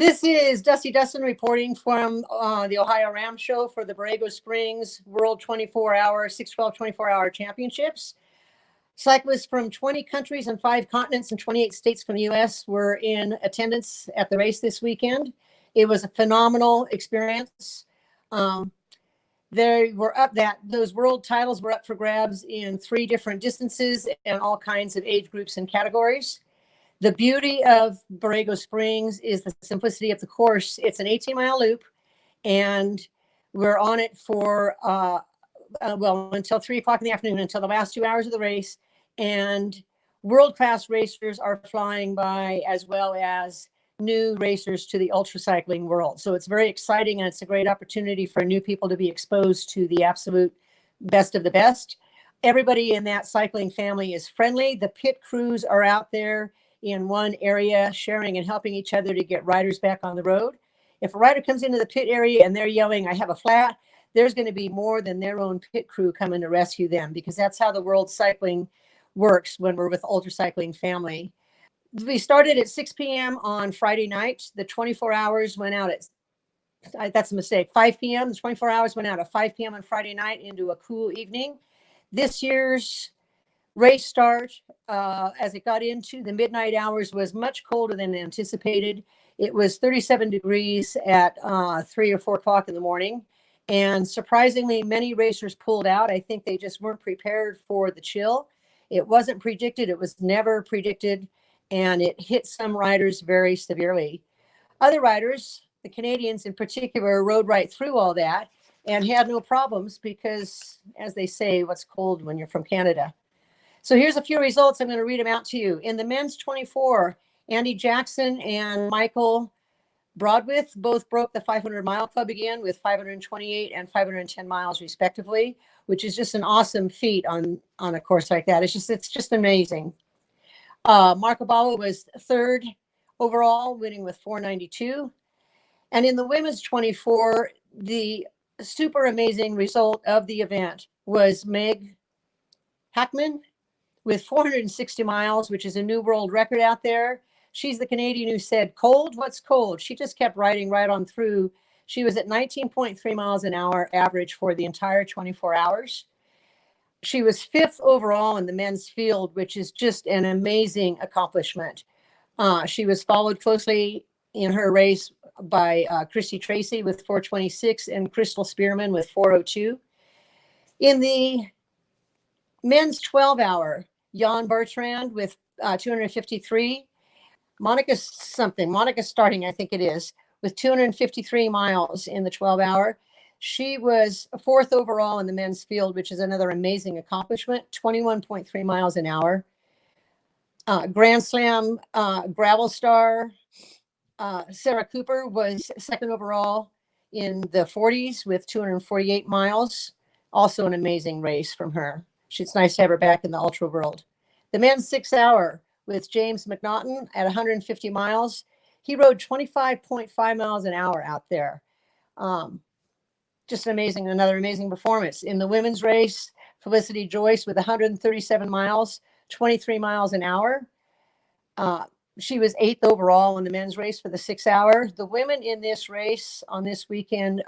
This is Dustyn reporting from the Ohio Ram Show for the Borrego Springs World 24-hour 612 24-hour Championships. Cyclists from 20 countries and 5 continents and 28 states from the U.S. were in attendance at the race this weekend. It was a phenomenal experience. Those world titles were up for grabs in 3 different distances and all kinds of age groups and categories. The beauty of Borrego Springs is the simplicity of the course. It's an 18-mile loop, and we're on it for, until 3 o'clock in the afternoon, until the last 2 hours of the race. And world-class racers are flying by, as well as new racers to the ultra cycling world. So it's very exciting, and it's a great opportunity for new people to be exposed to the absolute best of the best. Everybody in that cycling family is friendly. The pit crews are out there in one area, sharing and helping each other to get riders back on the road. If a rider comes into the pit area and they're yelling, "I have a flat," there's going to be more than their own pit crew coming to rescue them, because that's how the world cycling works when we're with ultra cycling family. We started at 6 p.m. on Friday night. The 24 hours went out that's a mistake, 5 p.m. The 24 hours went out at 5 p.m. on Friday night into a cool evening. This year's race start, as it got into the midnight hours, was much colder than anticipated. It was 37 degrees at 3 or 4 o'clock in the morning. And surprisingly, many racers pulled out. I think they just weren't prepared for the chill. It wasn't predicted. It was never predicted. And it hit some riders very severely. Other riders, the Canadians in particular, rode right through all that and had no problems because, as they say, what's cold when you're from Canada? So here's a few results. I'm going to read them out to you. In the men's 24, Andy Jackson and Michael Broadwith both broke the 500-mile club again with 528 and 510 miles respectively, which is just an awesome feat on a course like that. It's just amazing. Marco Ballo was 3rd overall, winning with 492. And in the women's 24, the super amazing result of the event was Meg Hackman with 460 miles, which is a new world record out there. She's the Canadian who said, "Cold? What's cold?" She just kept riding right on through. She was at 19.3 miles an hour average for the entire 24 hours. She was 5th overall in the men's field, which is just an amazing accomplishment. She was followed closely in her race by Christy Tracy with 426 and Crystal Spearman with 402. In the men's 12-hour, Jan Bertrand with 253. Monica Starting, I think it is, with 253 miles in the 12-hour. She was 4th overall in the men's field, which is another amazing accomplishment, 21.3 miles an hour. Grand Slam gravel star Sarah Cooper was 2nd overall in the 40s with 248 miles. Also an amazing race from her. It's nice to have her back in the ultra world. The men's 6-hour with James McNaughton at 150 miles. He rode 25.5 miles an hour out there. Just another amazing performance. In the women's race, Felicity Joyce with 137 miles, 23 miles an hour. She was 8th overall in the men's race for the 6-hour. The women in this race on this weekend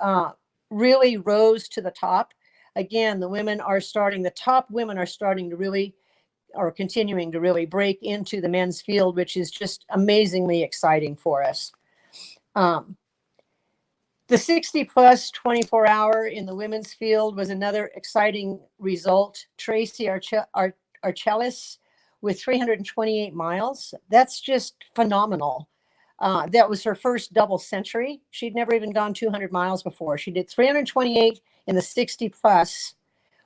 really rose to the top. Again, the top women are starting to really, or continuing to really break into the men's field, which is just amazingly exciting for us. The 60-plus 24-hour in the women's field was another exciting result. Tracy Archelis with 328 miles. That's just phenomenal. That was her first double century. She'd never even gone 200 miles before. She did 328 in the 60-plus,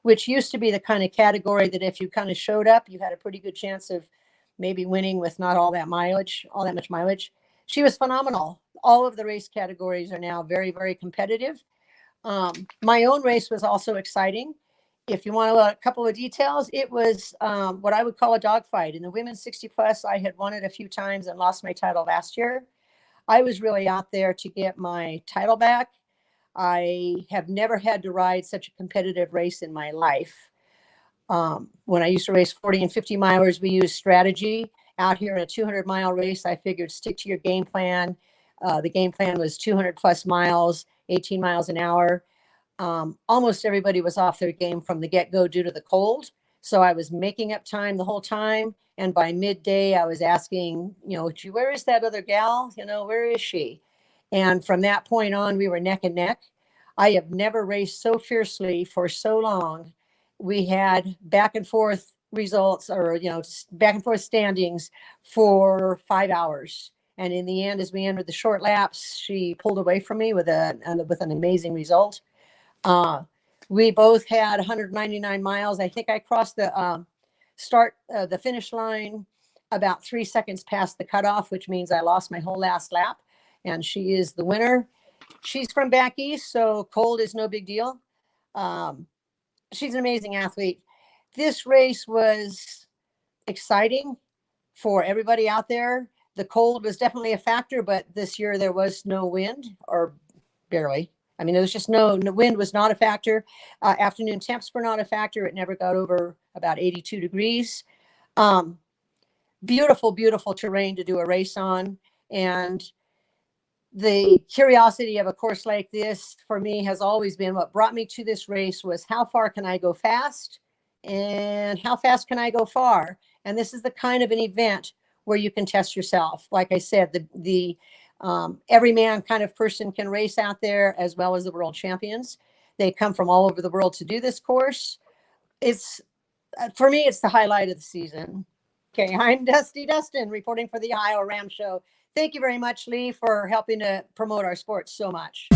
which used to be the kind of category that if you kind of showed up, you had a pretty good chance of maybe winning with not all that much mileage. She was phenomenal. All of the race categories are now very, very competitive. My own race was also exciting. If you want a couple of details, it was what I would call a dogfight. In the women's 60-plus, I had won it a few times and lost my title last year. I was really out there to get my title back. I have never had to ride such a competitive race in my life. When I used to race 40 and 50 milers, we used strategy. Out here in a 200-mile race, I figured stick to your game plan, The game plan was 200 plus miles, 18 miles an hour. Almost everybody was off their game from the get-go due to the cold. So I was making up time the whole time. And by midday, I was asking, "Gee, where is that other gal? Where is she?" And from that point on, we were neck and neck. I have never raced so fiercely for so long. We had back and forth results, or, back and forth standings for 5 hours. And in the end, as we entered the short laps, she pulled away from me with an amazing result. We both had 199 miles. I think I crossed the finish line about 3 seconds past the cutoff, which means I lost my whole last lap. And she is the winner. She's from back east, so cold is no big deal. She's an amazing athlete. This race was exciting for everybody out there. The cold was definitely a factor, but this year there was no wind, or barely. I mean, there was just no wind was not a factor. Afternoon temps were not a factor. It never got over about 82 degrees. Beautiful, beautiful terrain to do a race on. And the curiosity of a course like this for me has always been what brought me to this race was how far can I go fast and how fast can I go far? And this is the kind of an event where you can test yourself. Like I said, the everyman kind of person can race out there, as well as the world champions. They come from all over the world to do this course. It's for me, it's the highlight of the season. Okay, I'm Dustyn reporting for the Ohio Ram Show. Thank you very much, Lee, for helping to promote our sports so much.